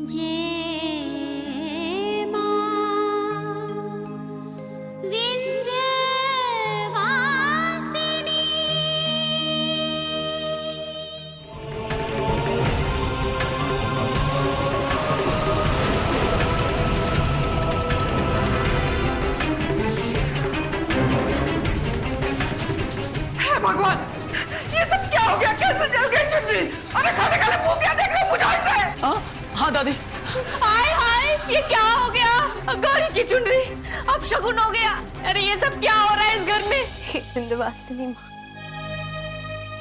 जय मां विंध्यवासिनी। हे भगवान, ये सब क्या हो गया? कैसे जल गई चुन्नी? अरे खाने खाने मुंह क्या देख रहे हो? मुझे ऐसे। हाँ दादी। हाय हाय, ये क्या हो गया? गौरी की चुनरी, अब शगुन हो गया। अरे ये सब क्या हो रहा है इस घर में? हे विंध्यवासिनी माँ,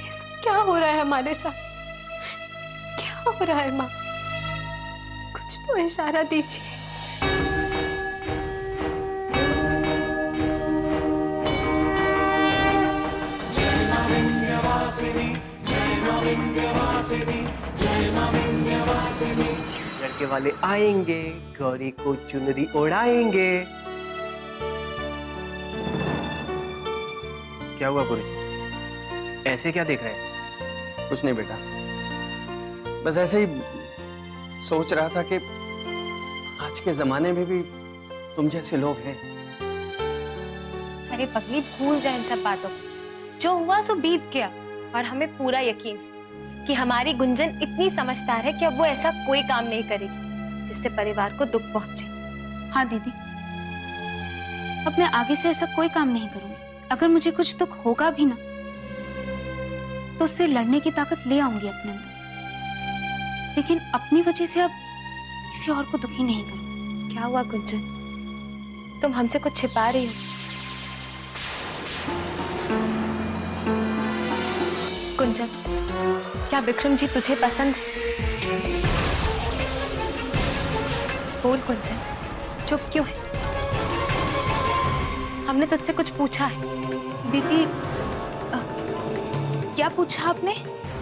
ये सब क्या हो रहा है हमारे साथ? क्या हो रहा है माँ? कुछ तो इशारा दीजिए। लड़के वाले आएंगे, गौरी को चुनरी ओढ़ाएंगे। क्या हुआ गुरुजी? ऐसे क्या देख रहे हैं? कुछ नहीं बेटा, बस ऐसे ही सोच रहा था कि आज के जमाने में भी तुम जैसे लोग हैं। अरे पगली, भूल जाए इन सब बातों को। जो हुआ सो बीत गया, और हमें पूरा यकीन है कि हमारी गुंजन इतनी समझदार है कि अब वो ऐसा कोई काम नहीं करेगी जिससे परिवार को दुख पहुंचे। हाँ दीदी, अब मैं आगे से ऐसा कोई काम नहीं करूंगी। अगर मुझे कुछ दुख होगा भी ना, तो उससे लड़ने की ताकत ले आऊंगी अपने अंदर, लेकिन अपनी वजह से अब किसी और को दुखी नहीं करूंगी। क्या हुआ गुंजन, तुम हमसे कुछ छिपा रही हो? गुंजन, क्या विक्रम जी तुझे पसंद है? बोल गुंजन, चुप क्यों है? हमने तुझसे कुछ पूछा है। दीदी, क्या पूछा आपने?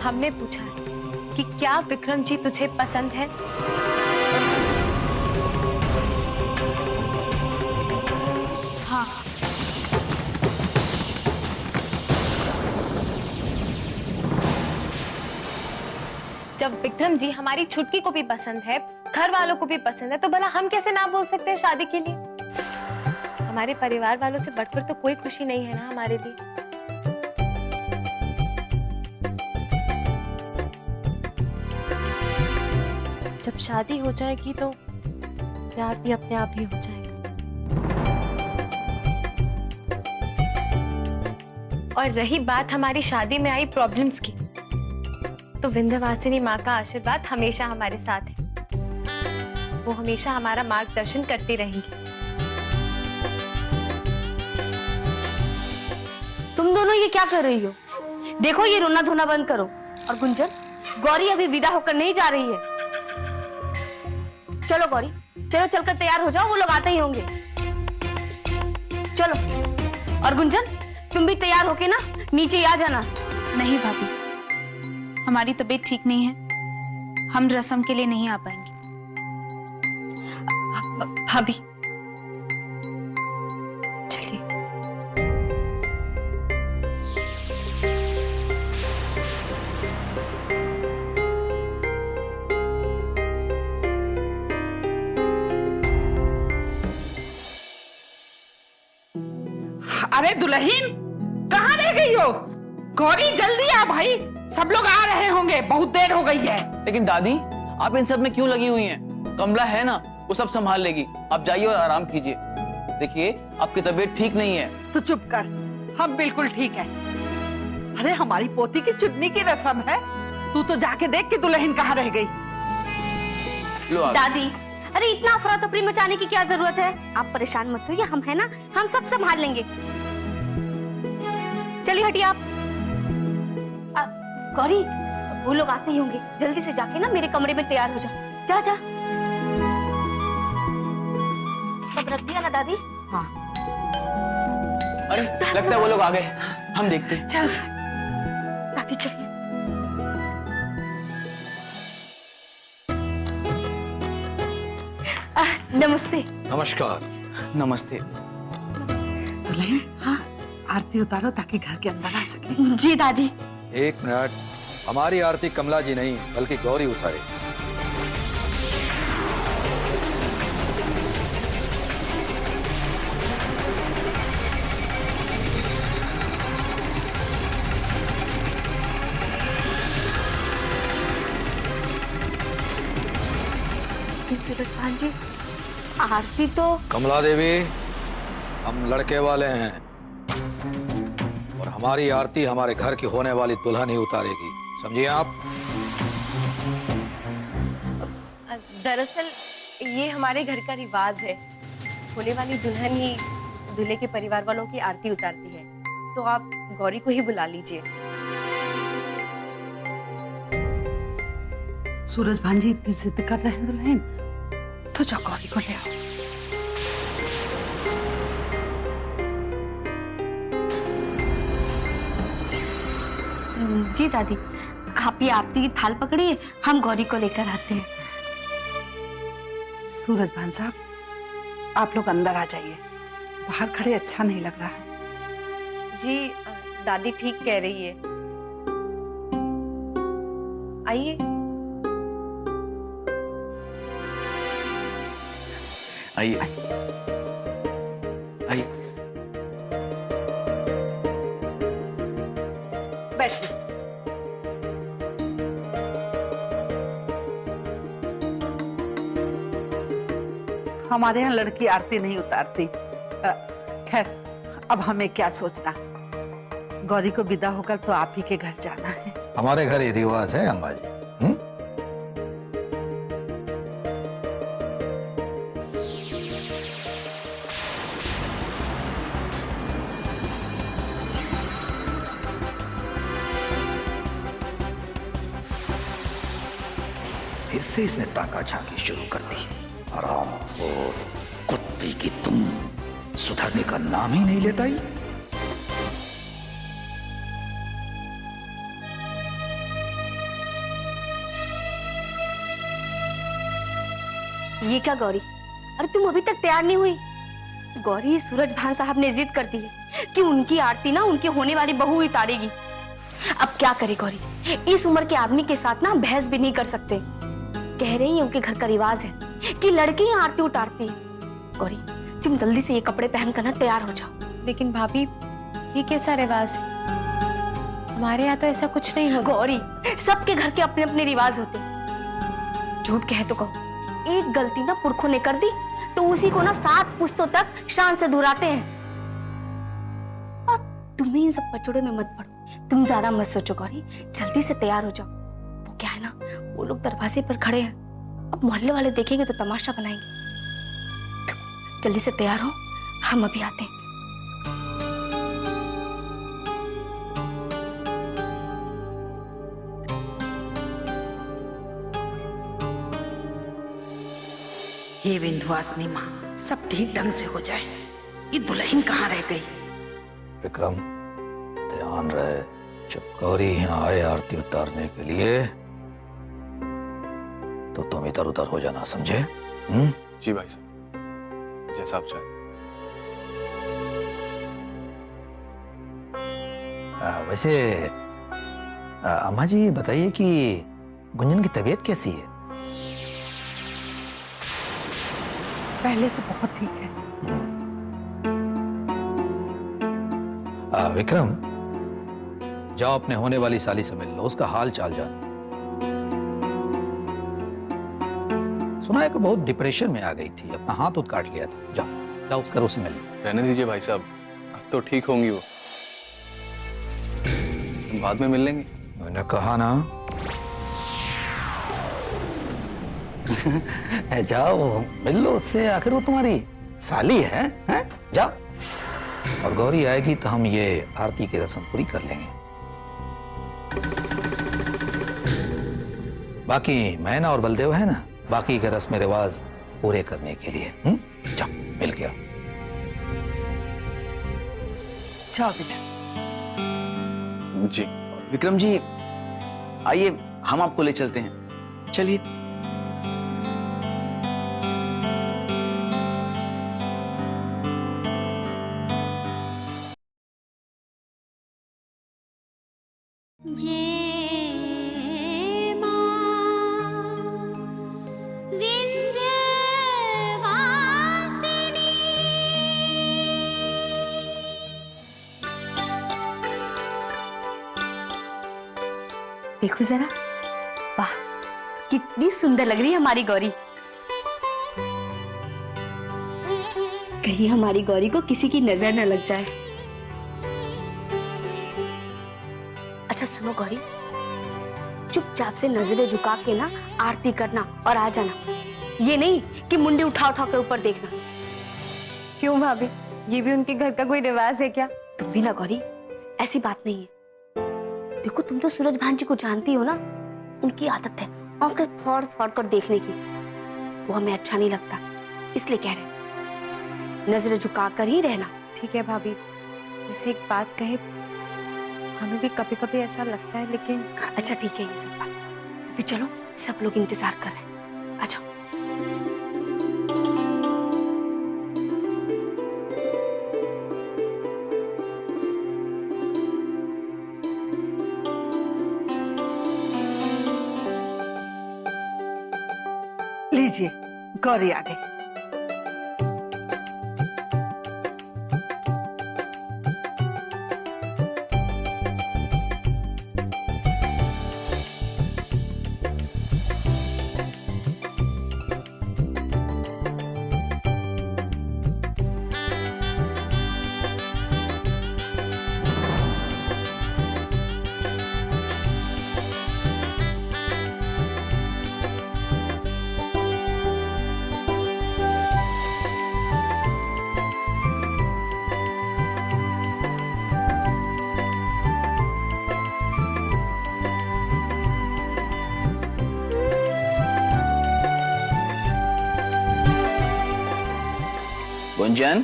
हमने पूछा है कि क्या विक्रम जी तुझे पसंद है? हाँ। जब विक्रम जी हमारी छुटकी को भी पसंद है, घर वालों को भी पसंद है, तो भला हम कैसे ना बोल सकते हैं शादी के लिए? हमारे परिवार वालों से बढ़कर तो कोई खुशी नहीं है ना हमारे लिए। जब शादी हो जाएगी तो प्यार भी अपने आप ही हो जाएगा। और रही बात हमारी शादी में आई प्रॉब्लम्स की, तो विंध्यवासिनी माँ का आशीर्वाद हमेशा हमारे साथ है। वो हमेशा हमारा मार्गदर्शन करती रहेंगी। तुम दोनों ये क्या कर रही हो? देखो, ये रोना धोना बंद करो। और गुंजन, गौरी अभी विदा होकर नहीं जा रही है। चलो गौरी, चलो चलकर तैयार हो जाओ, वो लोग आते ही होंगे। चलो। और गुंजन, तुम भी तैयार होके ना नीचे आ जाना। नहीं भाभी, हमारी तबीयत ठीक नहीं है, हम रस्म के लिए नहीं आ पाएंगे। भाभी चलिए। अरे दुल्हन, कहाँ रह गई हो? गौरी जल्दी आ भाई, सब लोग आ रहे होंगे, बहुत देर हो गई है। लेकिन दादी, आप इन सब में क्यों लगी हुई हैं? कमला है ना, वो सब संभाल लेगी। आप जाइए और आराम कीजिए। देखिए, आपकी तबीयत ठीक नहीं है। तो चुप कर, हम बिल्कुल ठीक है। अरे हमारी पोती की चुन्नी की रस्म है, तू तो जाके देख कि दुल्हन कहाँ रह गई। लो आ गई। दादी, अरे इतना अफरा तफरी मचाने की क्या जरूरत है? आप परेशान मत होइए, हम है ना, हम सब संभाल लेंगे। चलिए हटिए आप। गौरी, वो लोग आते ही होंगे, जल्दी से जाके ना मेरे कमरे में तैयार हो जा। जा जा। सब रख दिया ना दादी? हाँ। अरे लगता है वो लोग आ गए, हम देखते हैं। चल दादी चलिए। नमस्ते। नमस्कार। नमस्ते। दुल्हन, हाँ, आरती उतारो ताकि घर के अंदर आ सके। जी दादी। एक मिनट, हमारी आरती कमला जी नहीं बल्कि गौरी उतारे। लेकिन सूरज भान जी, आरती तो कमला देवी, हम लड़के वाले हैं और हमारी आरती हमारे घर की होने वाली दुल्हन ही उतारेगी, समझिए आप। दरअसल ये हमारे घर का रिवाज है, होने वाली दुल्हन ही दूल्हे के परिवार वालों की आरती उतारती है, तो आप गौरी को ही बुला लीजिए। सूरज भान जी इतनी जिद कर रहे हैं दुल्हन, तो जाओ गौरी को ले आओ। जी दादी, आप ये आरती की थाल पकड़िए, हम गौरी को लेकर आते हैं। सूरज भान साहब, आप लोग अंदर आ जाइए, बाहर खड़े अच्छा नहीं लग रहा है। जी दादी ठीक कह रही है, आइए। आइए आइए। बैठिए। हमारे यहाँ लड़की आरती नहीं उतारती। खैर, अब हमें क्या सोचना, गौरी को विदा होकर तो आप ही के घर जाना है। हमारे घर ये रिवाज है अम्मा जी। फिर से इसने ताका झांकी शुरू कर दी। हरामखोर कुत्ती की तुम, सुधरने का नाम ही नहीं लेता ही। ये क्या गौरी, अरे तुम अभी तक तैयार नहीं हुई? गौरी, सूरज भान साहब ने जिद कर दी है कि उनकी आरती ना उनकी होने वाली बहू उतारेगी। अब क्या करे गौरी, इस उम्र के आदमी के साथ ना बहस भी नहीं कर सकते। कह रही है उनके घर का रिवाज है कि लड़की ही आरती उतारती है। गौरी, तुम जल्दी से ये कपड़े पहनकर ना तैयार हो जाओ। लेकिन भाभी, ये कैसा रिवाज है? हमारे यहाँ तो ऐसा कुछ नहीं है। गौरी, सबके घर के अपने अपने रिवाज होते हैं। झूठ कहे तो कहो, एक गलती ना पुरखों ने कर दी तो उसी को ना 7 पुश्तों तक शान से दुहराते हैं। और तुम इन सब पचड़ों में मत पड़ो, तुम ज्यादा मत सोचो गौरी, जल्दी से तैयार हो जाओ। वो क्या है ना, वो लोग दरवाजे पर खड़े हैं, अब मोहल्ले वाले देखेंगे तो तमाशा बनाएंगे। तुम जल्दी से तैयार हो, हम अभी आते हैं। हे विंध्यवासिनी माँ, सब ठीक ढंग से हो जाए। ये दुल्हन कहाँ रह गई? विक्रम, ध्यान रहे, जब गौरी यहाँ आए आरती उतारने के लिए तो तुम इधर उधर हो जाना, समझे? जी भाई साहब, जैसा आप चाहें। वैसे अम्मा जी बताइए कि गुंजन की तबीयत कैसी है? पहले से बहुत ठीक है। विक्रम, जाओ अपने होने वाली साली से मिल लो, उसका हाल चाल जानो। सुना है कि बहुत डिप्रेशन में आ गई थी, अपना हाथ उठ काट लिया था। जाओ जाओ उसका उससे मिल लो। रहने दीजिए भाई साहब, अब तो ठीक होंगी वो, बाद में मिल लेंगे। मैंने कहा ना। जाओ मिल लो उससे, आखिर वो तुम्हारी साली है, हैं? जाओ, और गौरी आएगी तो हम ये आरती की रस्म पूरी कर लेंगे। बाकी मैना और बलदेव है ना, बाकी के रस्म रिवाज पूरे करने के लिए। जाओ मिल गया। जाओ बेटा। जी विक्रम जी, आइए हम आपको ले चलते हैं, चलिए। जय मां विंध्यवासिनी। देखो जरा, वाह कितनी सुंदर लग रही है हमारी गौरी। कहीं हमारी गौरी को किसी की नजर न लग जाए। अच्छा सुनो गौरी, चुपचाप से नजरें झुका के ना आरती करना और आ जाना। ये नहीं कि मुंडी उठा उठा के ऊपर देखना। क्यों भाभी, ये भी उनके घर का कोई रिवाज है क्या? तुम भी ना गौरी, ऐसी बात नहीं है। देखो तुम तो सूरज भान जी को जानती हो ना, उनकी आदत है आंखें फाड़ फाड़ कर देखने की। वो हमें अच्छा नहीं लगता, इसलिए कह रहे हैं नजरें झुका कर ही रहना। ठीक है भाभी, वैसे एक बात कहे, हमें भी कभी कभी ऐसा लगता है, लेकिन अच्छा ठीक है ये सब बात, अभी चलो सब लोग इंतजार कर रहे हैं, आ जाओ। लीजिए, गौरी आ गई। गुंजन,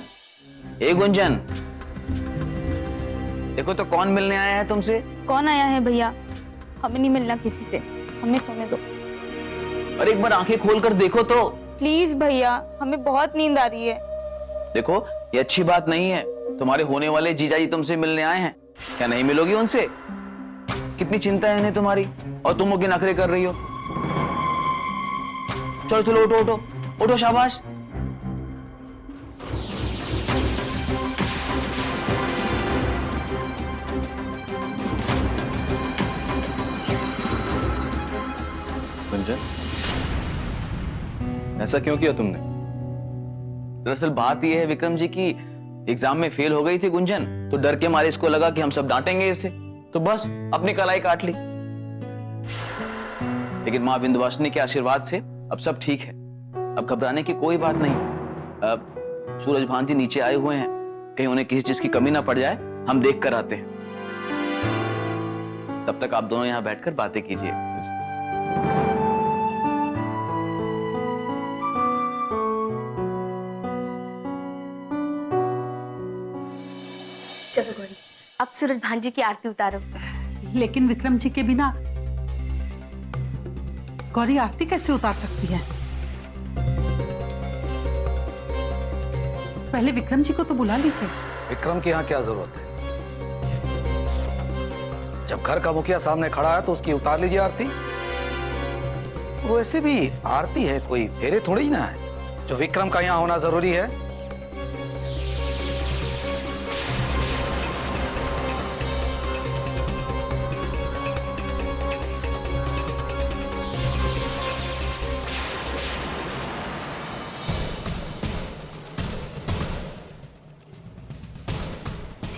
ए गुंजन, देखो तो कौन मिलने आया है तुमसे। कौन आया है भैया? हमें नहीं मिलना किसी से, हमें सोने दो। और एक बार आंखें खोल कर देखो तो। प्लीज भैया, हमें बहुत नींद आ रही है। देखो ये अच्छी बात नहीं है, तुम्हारे होने वाले जीजा जी तुमसे मिलने आए हैं, क्या नहीं मिलोगी उनसे? कितनी चिंता है इन्हें तुम्हारी, और तुम उनके नखरे कर रही हो। चलो चलो उठो उठो उठो, शाबाश। गुंजन, ऐसा क्यों किया तुमने? दरअसल बात यह है विक्रम जी की एग्जाम में फेल हो गई थी गुंजन, तो डर के मारे इसको लगा कि हम सब डांटेंगे इसे, तो बस अपनी कलाई काट ली। लेकिन मां विंध्यवासिनी के आशीर्वाद से अब सब ठीक है, अब घबराने की कोई बात नहीं। अब सूरज भान जी नीचे आए हुए हैं, कहीं उन्हें किसी चीज की कमी ना पड़ जाए, हम देख कर आते हैं। तब तक आप दोनों यहां बैठकर बातें कीजिए। चलो गौरी, अब सूरज भान जी की आरती उतारो। लेकिन विक्रम जी के बिना गौरी आरती कैसे उतार सकती है? पहले विक्रम जी को तो बुला लीजिए। विक्रम की यहाँ क्या जरूरत है? जब घर का मुखिया सामने खड़ा है तो उसकी उतार लीजिए आरती। वैसे भी आरती है, कोई फेरे थोड़ी ना है जो विक्रम का यहाँ होना जरूरी है।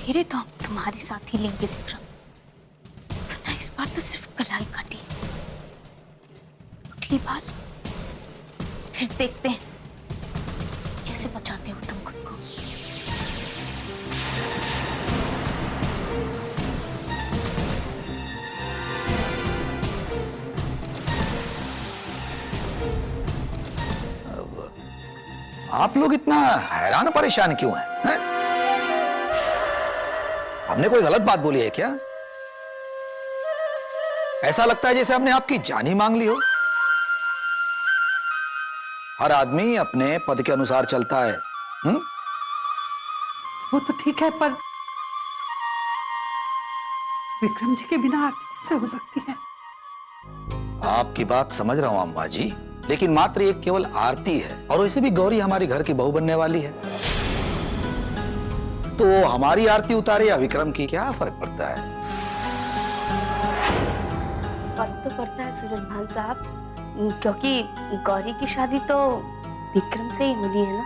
फिर तो हम तुम्हारे साथ ही लेंगे विक्रम, वरना इस बार तो सिर्फ कलाई काटी। अगली बार फिर देखते हैं कैसे बचाते हो तुम खुद को। आप लोग इतना हैरान परेशान क्यों हैं? हमने कोई गलत बात बोली है क्या? ऐसा लगता है जैसे हमने आपकी जान ही मांग ली हो। हर आदमी अपने पद के अनुसार चलता है। वो तो ठीक है, पर विक्रम जी के बिना आरती कैसे हो सकती है? आपकी बात समझ रहा हूं अम्मा जी, लेकिन मात्र एक केवल आरती है, और वैसे भी गौरी हमारी घर की बहू बनने वाली है, तो हमारी आरती उतारे या विक्रम की, क्या फर्क पड़ता है? फर्क तो पड़ता है सूरज भान साहब, क्योंकि गौरी की शादी तो विक्रम से ही होनी है ना।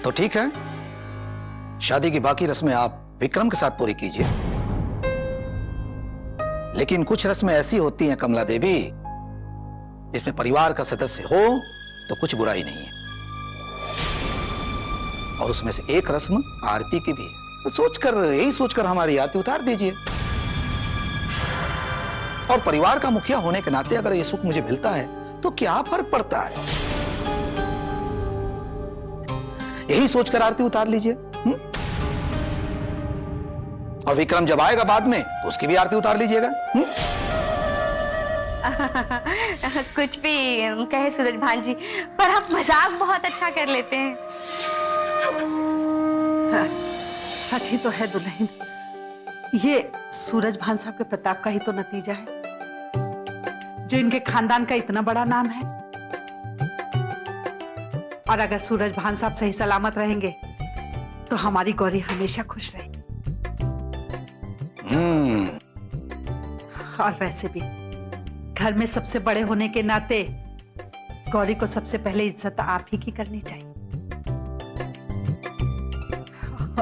तो ठीक है, शादी की बाकी रस्में आप विक्रम के साथ पूरी कीजिए। लेकिन कुछ रस्में ऐसी होती हैं कमला देवी, जिसमें परिवार का सदस्य हो तो कुछ बुराई नहीं है, और उसमें से एक रस्म आरती की भी है। तो यही सोचकर हमारी आरती उतार दीजिए। और परिवार का मुखिया होने के नाते अगर ये सुख मुझे मिलता है तो क्या फर्क पड़ता है? यही सोचकर आरती उतार लीजिए। और विक्रम जब आएगा बाद में तो उसकी भी आरती उतार लीजिएगा। कुछ भी कहे सूरज भान जी, पर आप मजाक बहुत अच्छा कर लेते हैं। हाँ, सच ही तो है दुल्हन, ये सूरज भान साहब के प्रताप का ही तो नतीजा है, जो इनके खानदान का इतना बड़ा नाम है। और अगर सूरज भान साहब सही सलामत रहेंगे तो हमारी गौरी हमेशा खुश रहेगी। और वैसे भी घर में सबसे बड़े होने के नाते गौरी को सबसे पहले इज्जत आप ही की करनी चाहिए,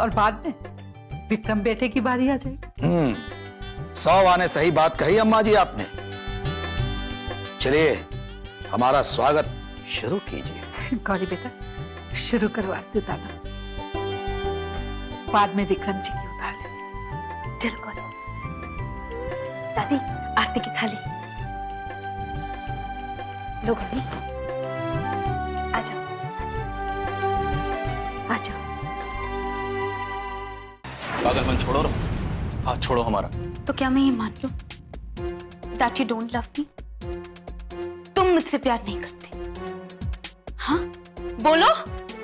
और बाद में विक्रम बेटे की बारी आ जाएगी। 100 आने सही बात कही अम्मा जी आपने। चलिए हमारा स्वागत शुरू कीजिए। गौरी बेटा शुरू करो आरती उतारना, बाद में विक्रम जी की उतार लेते। चलो गौरी। दादी आरती की थाली लो। गौरी आ जाओ, आ जाओ। पागलपन छोड़ो, हाथ छोड़ो हमारा। तो क्या मैं ये मान लूं that you don't love me? तुम मुझसे प्यार नहीं करते? हाँ बोलो।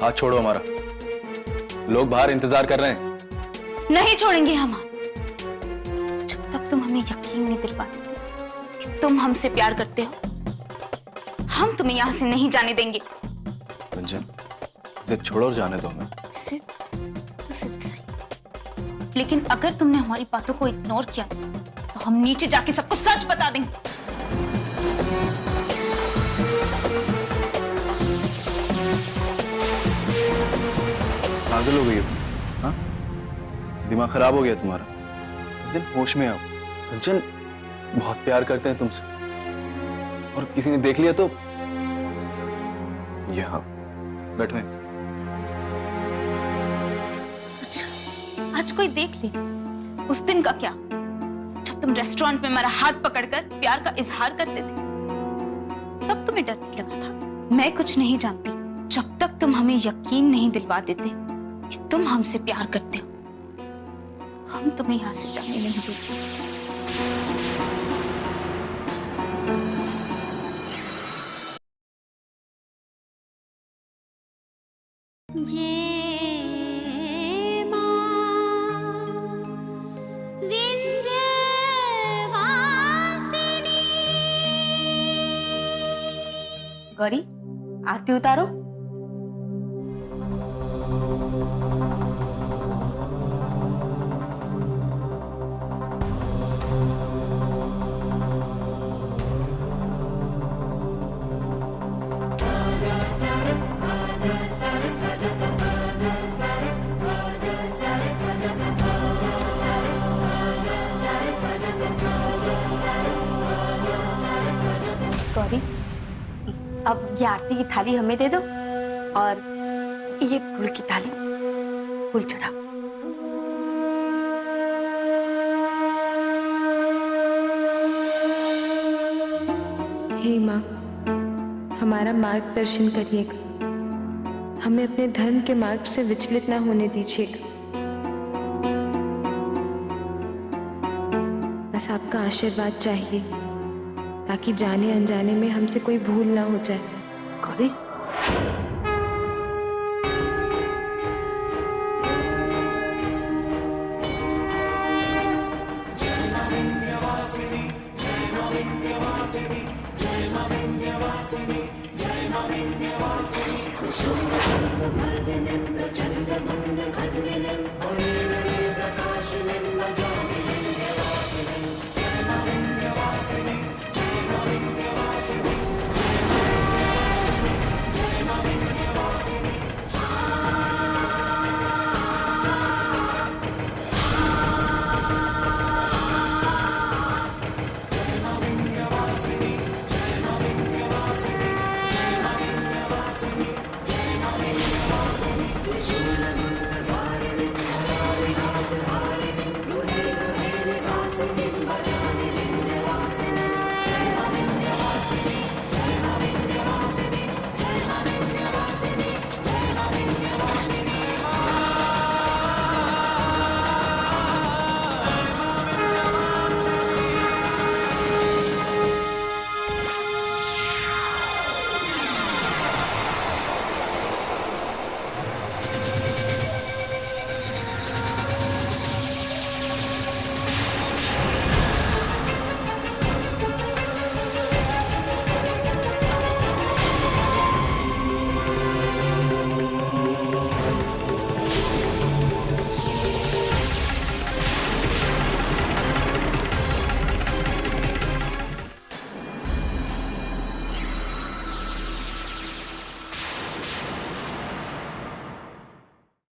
हाथ छोड़ो हमारा, लोग बाहर इंतजार कर रहे हैं। नहीं छोड़ेंगे हम हाथ, जब तक तुम हमें यकीन नहीं दिलवा देते कि तुम हमसे प्यार करते हो। हम तुम्हें यहाँ से नहीं जाने देंगे। रंजन, जिद छोड़ो और जाने दो हमें। सिद्ध तो सिद्ध सही, लेकिन अगर तुमने हमारी बातों को इग्नोर किया तो हम नीचे जाके सबको सच बता देंगे। पागल हो गई है तुम? हाँ? दिमाग खराब हो गया तुम्हारा? रंजन होश में आओ। रंजन बहुत प्यार करते हैं तुमसे, और किसी ने देख लिया तो। यहाँ बैठो। अच्छा, आज कोई देख ले? उस दिन का क्या, जब तुम रेस्टोरेंट में मेरा हाथ पकड़कर प्यार का इजहार करते थे, तब तुम्हें डर नहीं लगा था? मैं कुछ नहीं जानती, जब तक तुम हमें यकीन नहीं दिलवा देते कि तुम हमसे प्यार करते हो, हम तुम्हें यहां से जाने नहीं देते। जय मां विंध्यवासिनी। गौरी आरती उतारो। गौरी अब ये आरती की थाली हमें दे दो, और ये फूल की थाली फूल चढ़ाओ। हे माँ, हमारा मार्गदर्शन करिएगा, हमें अपने धर्म के मार्ग से विचलित न होने दीजिएगा। बस आपका आशीर्वाद चाहिए, ताकि जाने अनजाने में हमसे कोई भूल ना हो जाए। गौरी प्रचंड